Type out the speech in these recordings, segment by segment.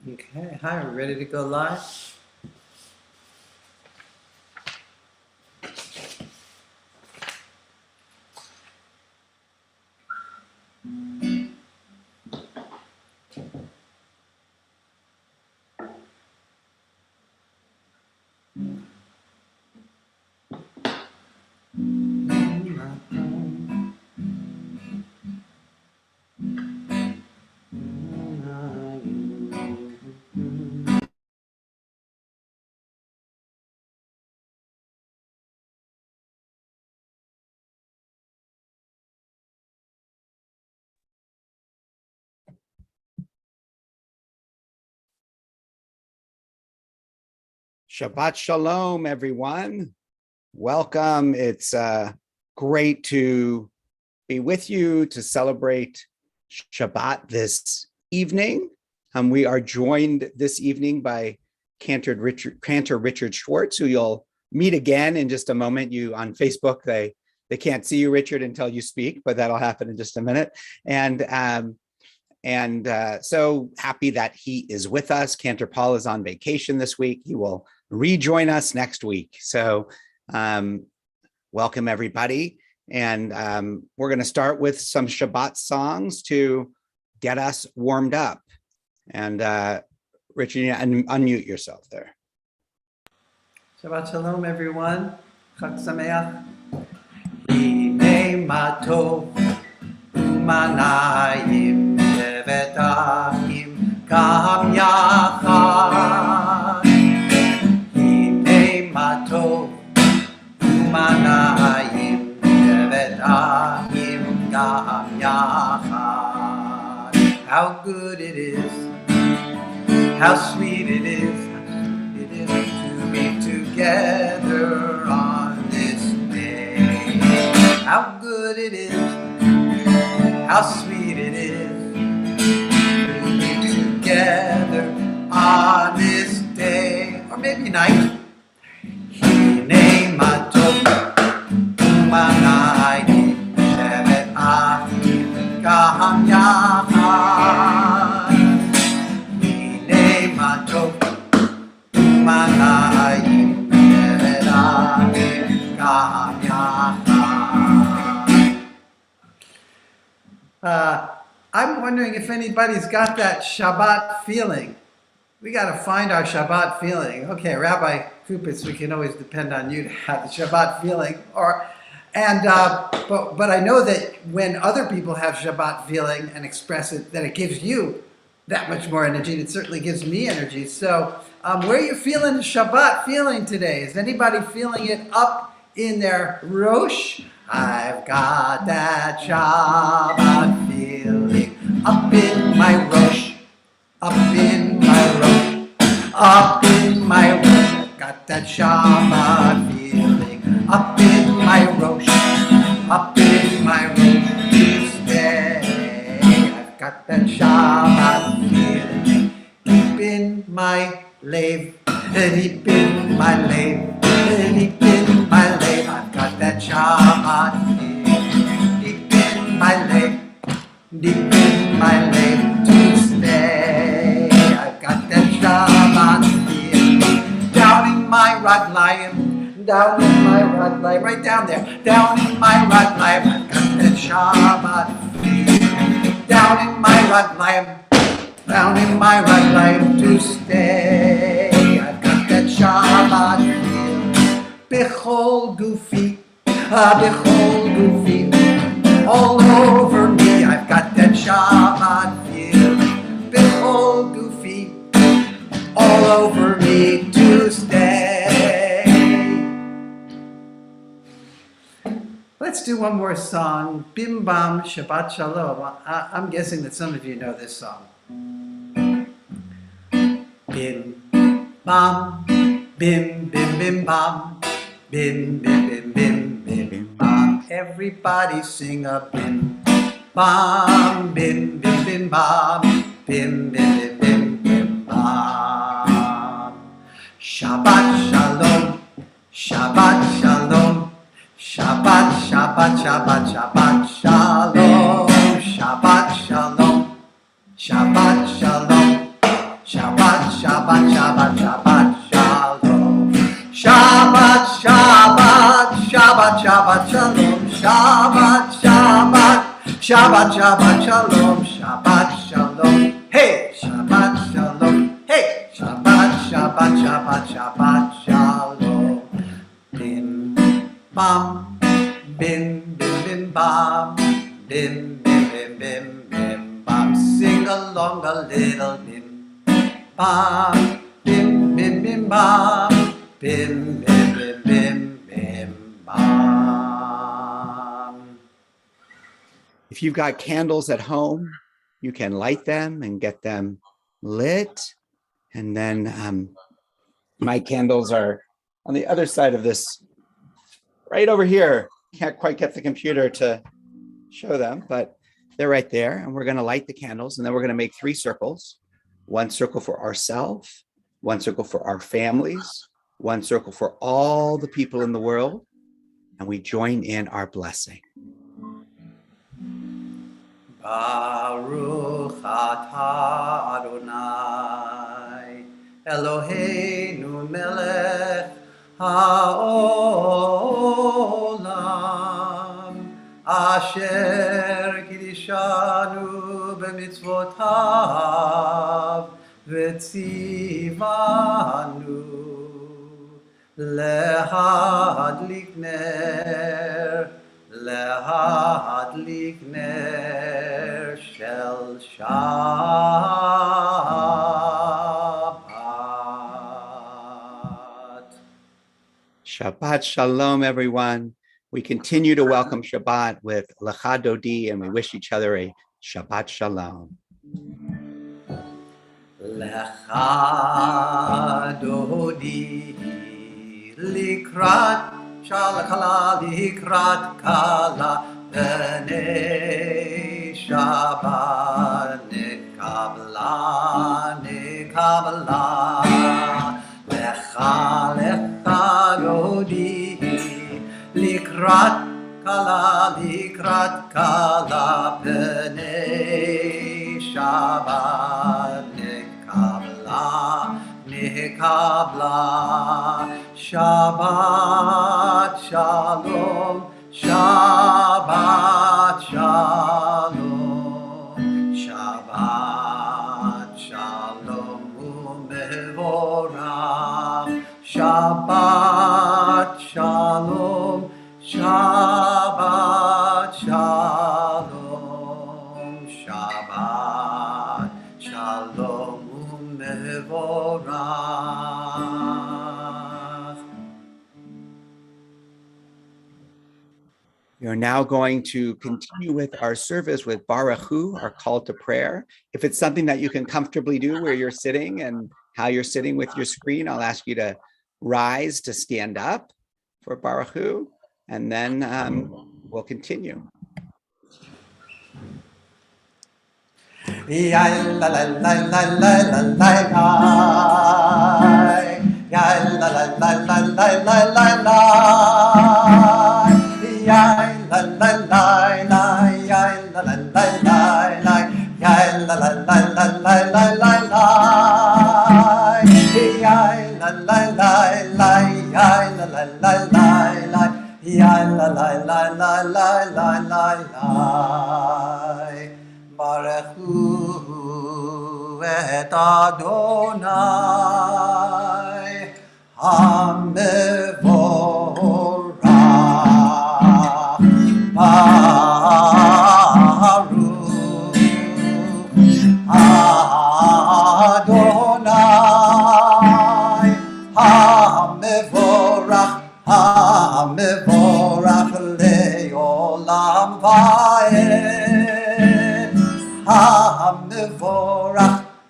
Okay, hi, we're ready to go live. Shabbat Shalom, everyone. Welcome. It's great to be with you to celebrate Shabbat this evening. We are joined this evening by Cantor Richard Schwartz, who you'll meet again in just a moment. You on Facebook, they can't see you, Richard, until you speak, but that'll happen in just a minute. And so happy that he is with us. Cantor Paul is on vacation this week. He will rejoin us next week. So welcome, everybody. And we're going to start with some Shabbat songs to get us warmed up. And Richard, you unmute yourself there. Shabbat Shalom, everyone. Chag Sameach. Hine ma tov u'manayim shevet achim gam yachad. Hine ma tov u'manayim shevet achim gam yachad. How good it is, how sweet it is to be together on this day. How good it is, how sweet it is to be together on this day, or maybe night. Hine ma tov u'manayim shevet achim gam yachad. Hine ma tov u'manayim shevet achim gam yachad. I'm wondering if anybody's got that Shabbat feeling. We got to find our Shabbat feeling. Okay, Rabbi Kupitz, we can always depend on you to have the Shabbat feeling. But I know that when other people have Shabbat feeling and express it, that it gives you that much more energy. And it certainly gives me energy. So where are you feeling the Shabbat feeling today? Is anybody feeling it up in their Rosh? I've got that Shabbat feeling up in my Rosh, up in my Rosh, up in my Rosh. I've got that Shabbat feeling up in my Rosh, up in my Rosh Tuesday. I've got that Shabbat feeling deep in my Lev, deep in my Lev, deep in my Lev. I've got that Shabbat feeling deep in my Lev, deep in my Lev Tuesday. I've got that Shabbat feeling down in my Raglayim, down in my Raglayim, right down there, down in my Raglayim. I've got that Shabbat feeling down in my Raglayim, down in my Raglayim Tuesday. I've got that Shabbat feeling bechol gufi, bechol gufi, all over me. I've got that Shabbat feeling bechol gufi, all over me Tuesday. Let's do one more song, Bim Bam Shabbat Shalom. I'm guessing that some of you know this song. Bim bam, bim bim bim bam, bim bim bim bim bim bam. Everybody sing a bim bam, bim bim bim bam, bim bim bim bim bim bam. Shabbat Shalom, Shabbat Shalom, Shabbat Shabbat Shabbat Shabbat Shalom, Shabbat Shalom, Shabbat Shalom, Shabbat Shabbat, Shabbat, Shabbat Shalom. Shabbat, Shabbat, Shabbat, Shabbat Shalom. Shabbat, Shabbat, Shabbat, Shabbat Shalom. Shabbat Shalom. Hey, Shabbat Shalom. Hey, Shabbat, Shabbat, Shabbat, Shabbat Shalom. Bim, bam, bim, bim, bim, bam. Bim, bim, bim, bim, bim, bam. Sing along a little bim, bam, bim, bim, bim, bam. Bim, bim, bim, bim, bim, bam. If you've got candles at home, you can light them and get them lit. And then my candles are on the other side of this, right over here. Can't quite get the computer to show them, but they're right there. And we're going to light the candles, and then we're going to make 3 circles. 1 circle for ourselves, 1 circle for our families, 1 circle for all the people in the world. And we join in our blessing. Baruch atah Adonai Eloheinu melech haolam asher kiddushanu b'mitzvotav v'tzivanu lehadlik ner shel Shabbat. Shabbat Shalom, everyone. We continue to welcome Shabbat with Lecha Dodi, and we wish each other a Shabbat Shalom. Lecha Dodi likrat Shalakala likrat kala b'nei Shabbat nekabla lecha Dodi likrat kala b'nei Shabbat nekabla Shabbat Shalom, Shabbat Shalom, Shabbat Shalom u'mevorach, Shabbat Shalom, Shabbat Shalom, Shabbat Shalom u'mevorach. We are now going to continue with our service with Baruch Hu, our call to prayer. If it's something that you can comfortably do where you're sitting and how you're sitting with your screen, I'll ask you to rise to stand up for Baruch Hu, and then we'll continue. Baruch Hu et Adonai HaMevorach Baruch Adonai HaMevorach le'olam va'ed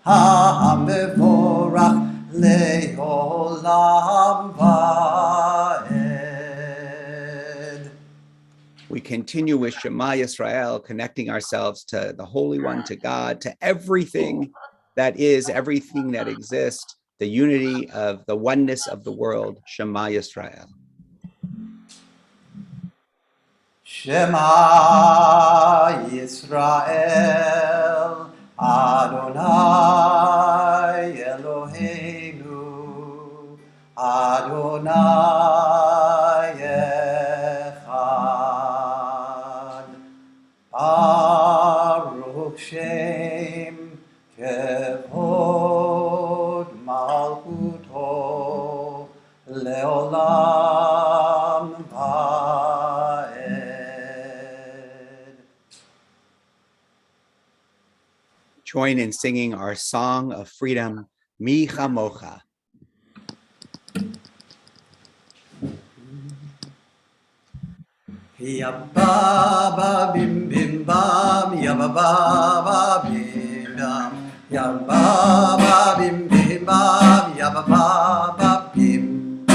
HaMevorach le'olam va'ed. We continue with Shema Yisrael, connecting ourselves to the Holy One, to God, to everything that is, everything that exists, the unity of the oneness of the world, Shema Yisrael. Shema Yisrael Adonai Eloheinu, Adonai Echad, Baruch Shem Kevod Malchuto Leolam Vaed. Join in singing our song of freedom, Mi Chamocha. Yabba bim bim bam, yabba ba bim bam, yabba bim bim bam, yabba ba bim.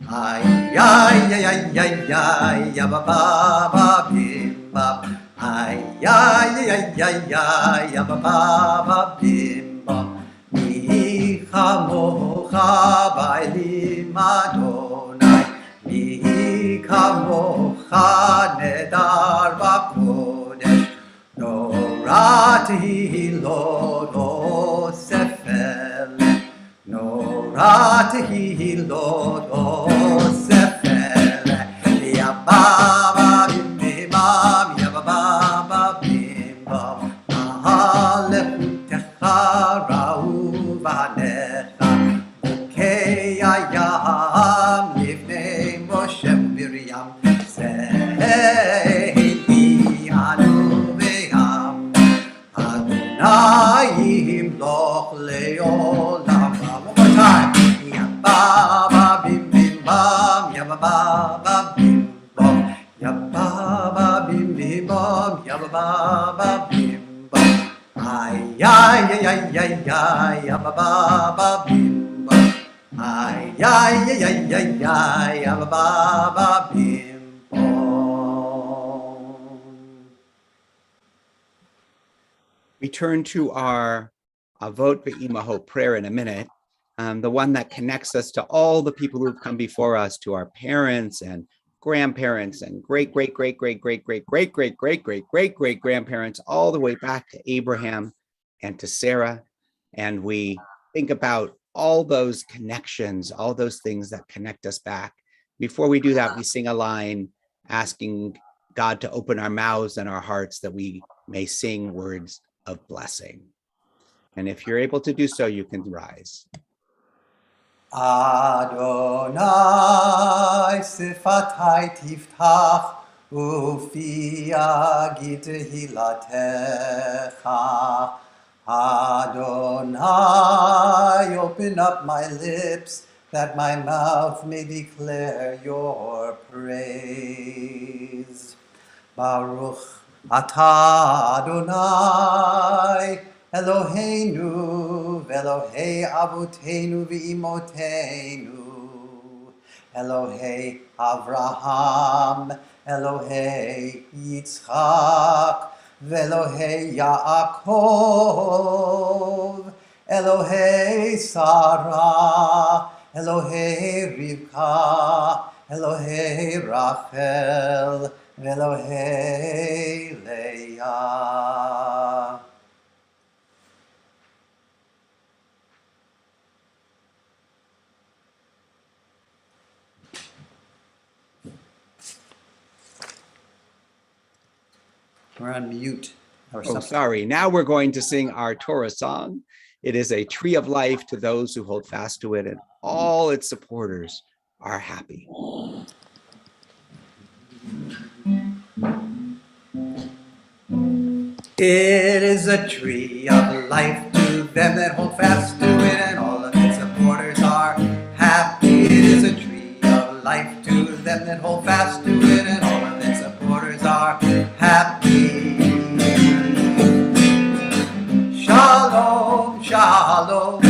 Ay ay ay ay ay ay, yabba ba bim bam. Ay ay ay ay ay ay, yabba ba bim bam. Mi chamocha ba'elim Adonai. Mi kamocha nedar b'kodesh, norati lo sefel, norati lo sefel, yababa bim bimam, yababa bim bam, mahalechutecha ra'u v'anecha, bokei hayam livnei Moshe Miriam, Sehi Anu Ve'am, Adonai Yimloch Le'olam. One more time. Yabba bim bim bam, yabba bim bam, yabba bim bim bam, yabba bim bam. Ay ay ay ay ay ay, yabba bim bam. Ay, ay, ay, ay, ay, ay, ababa bim bom. We turn to our Avot Ve'imahot prayer in a minute, the one that connects us to all the people who've come before us, to our parents and grandparents and great grandparents, all the way back to Abraham and to Sarah. And we think about all those connections, all those things that connect us back. Before we do that, we sing a line asking God to open our mouths and our hearts that we may sing words of blessing. And if you're able to do so, you can rise. Adonai sifatai tiftach ufi yagid hilatecha. Adonai, open up my lips, that my mouth may declare your praise. Baruch atah Adonai, Eloheinu, ve'Elohei avotenu ve'imotenu, Elohei Avraham, Elohei Yitzchak, Ve'Elohei Yaakov, Elohei Sarah, Elohei Rivka, Elohei Rachel, Ve'Elohei Leah. We're on mute. Oh, sorry. Now we're going to sing our Torah song. It is a tree of life to those who hold fast to it, and all its supporters are happy. It is a tree of life to them that hold fast to it, and all of its supporters are happy. It is a tree of life to them that hold fast to it, and all of its supporters are happy. Shalom, shalom,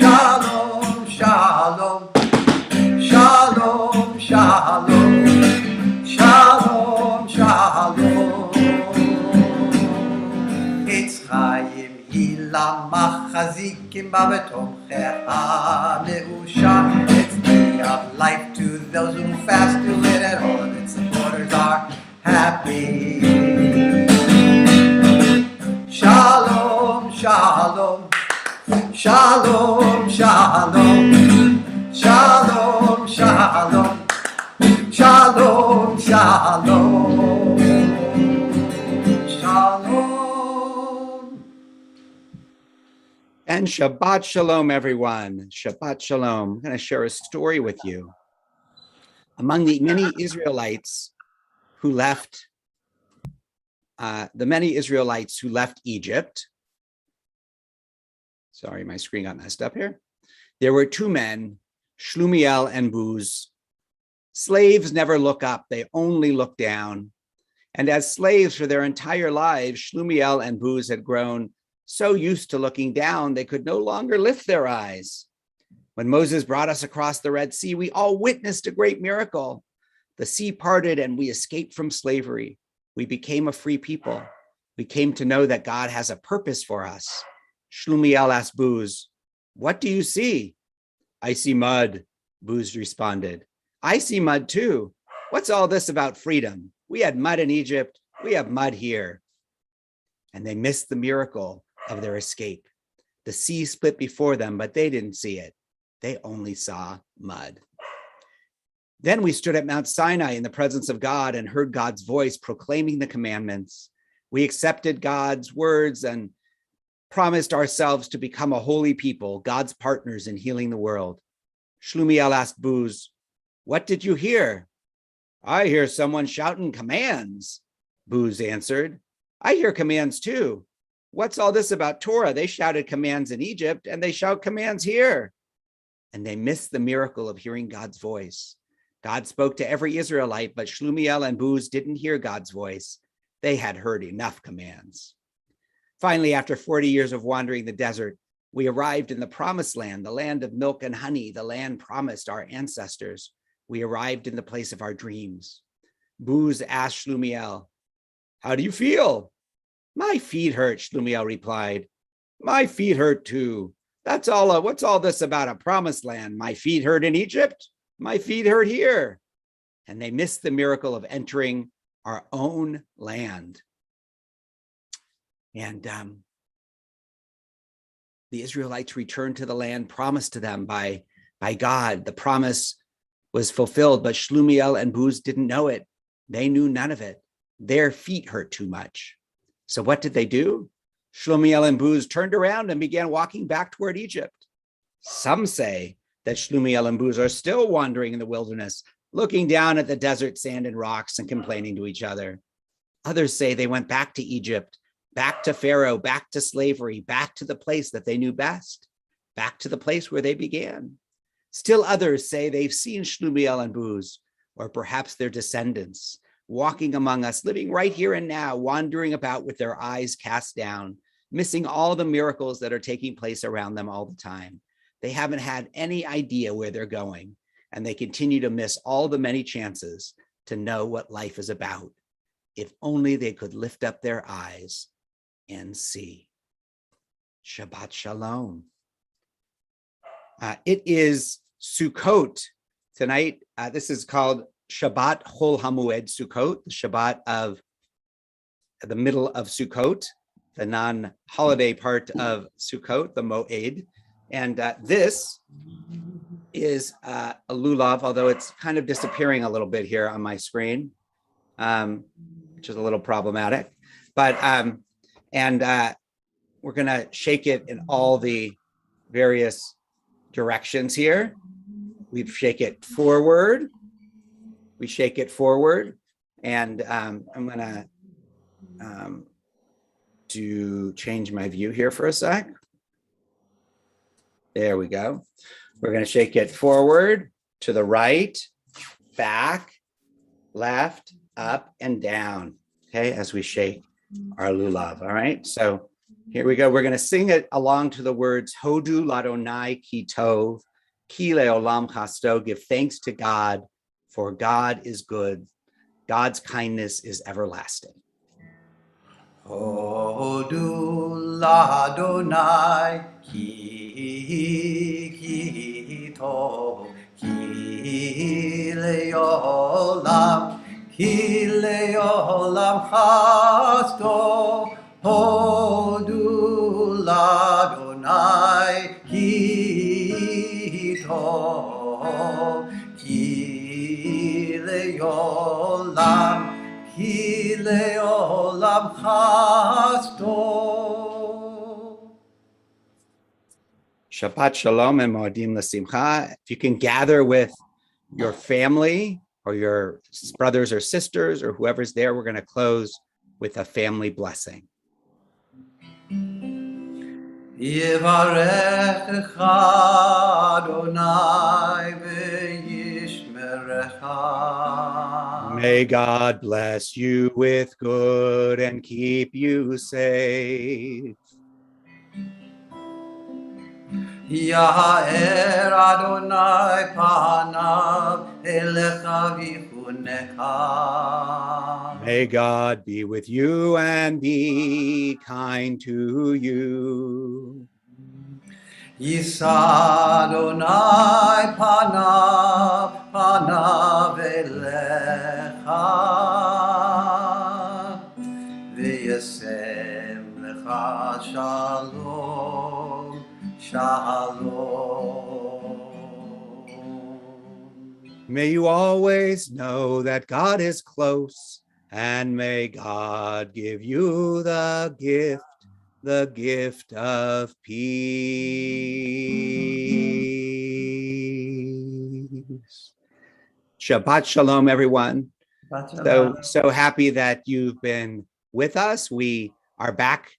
shalom, shalom, shalom, shalom, shalom, shalom. It's Chaim Hila Machazikim Babetomchecha Meusha. It's tree of life to those who fast to it, and all of its supporters are happy. Shalom. shalom. Shalom, shalom. Shalom, shalom. Shalom, shalom. Shalom. And Shabbat Shalom, everyone. Shabbat Shalom. I'm going to share a story with you. Among the many Israelites who left, Egypt. Sorry, my screen got messed up here. There were two men, Shlumiel and Buz. Slaves never look up, they only look down. And as slaves for their entire lives, Shlumiel and Buz had grown so used to looking down, they could no longer lift their eyes. When Moses brought us across the Red Sea, we all witnessed a great miracle. The sea parted and we escaped from slavery. We became a free people. We came to know that God has a purpose for us. Shlumiel asked Buz, "What do you see?" "I see mud," Buz responded. "I see mud too. What's all this about freedom? We had mud in Egypt. We have mud here." And they missed the miracle of their escape. The sea split before them, but they didn't see it. They only saw mud. Then we stood at Mount Sinai in the presence of God and heard God's voice proclaiming the commandments. We accepted God's words and promised ourselves to become a holy people, God's partners in healing the world. Shlumiel asked Buz, "What did you hear?" "I hear someone shouting commands," Buz answered. "I hear commands too. What's all this about Torah? They shouted commands in Egypt and they shout commands here." And they missed the miracle of hearing God's voice. God spoke to every Israelite, but Shlumiel and Buz didn't hear God's voice. They had heard enough commands. Finally, after 40 years of wandering the desert, we arrived in the promised land, the land of milk and honey, the land promised our ancestors. We arrived in the place of our dreams. Buz asked Shlumiel, "How do you feel?" "My feet hurt," Shlumiel replied. "My feet hurt too. That's all. What's all this about a promised land? My feet hurt in Egypt. My feet hurt here." And they missed the miracle of entering our own land. And the Israelites returned to the land promised to them by God. The promise was fulfilled, but Shlumiel and Buz didn't know it. They knew none of it. Their feet hurt too much. So what did they do? Shlumiel and Buz turned around and began walking back toward Egypt. Some say that Shlumiel and Buz are still wandering in the wilderness, looking down at the desert sand and rocks and complaining to each other. Others say they went back to Egypt, back to Pharaoh, back to slavery, back to the place that they knew best, back to the place where they began. Still others say they've seen Shlumiel and Buz, or perhaps their descendants, walking among us, living right here and now, wandering about with their eyes cast down, missing all the miracles that are taking place around them all the time. They haven't had any idea where they're going, and they continue to miss all the many chances to know what life is about. If only they could lift up their eyes and see. Shabbat Shalom. It is Sukkot tonight. This is called Shabbat Chol HaMoed Sukkot, the Shabbat of the middle of Sukkot, the non-holiday part of Sukkot, the Moed. And this is a lulav, although it's kind of disappearing a little bit here on my screen, which is a little problematic. But we're going to shake it in all the various directions here. We shake it forward. We shake it forward. And I'm going to change my view here for a sec. There we go. We're going to shake it forward, to the right, back, left, up, and down. Okay, as we shake our lulav. All right, so here we go. We're going to sing it along to the words Hodu Ladonai Ki Tov, Ki Leolam Chasto. Give thanks to God, for God is good. God's kindness is everlasting. Hodu Ladonai Ki Tov, Ki Leolam Chasto. Hodu טוב, כי לעולם, כי לעולם חסדו. Shabbat Shalom and Moadim L'Simcha. If you can gather with your family or your brothers or sisters or whoever's there, we're going to close with a family blessing. יברכך אדוני וישמרך. May God bless you with good and keep you safe. יאר אדוני פניו אליך ויחונך. May God be with you and be kind to you. יישא אדוני פניו אליך וישם לך שלום, shalom. May you always know that God is close, and may God give you the gift of peace. Shabbat Shalom, everyone. So happy that you've been with us. We are back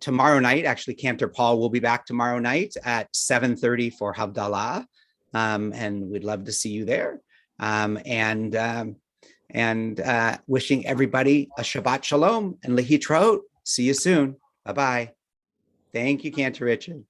tomorrow night. Actually, Cantor Paul will be back tomorrow night at 7:30 for Havdalah. And we'd love to see you there. Wishing everybody a Shabbat Shalom and Lehitraot. See you soon. Bye-bye. Thank you, Cantor Richard.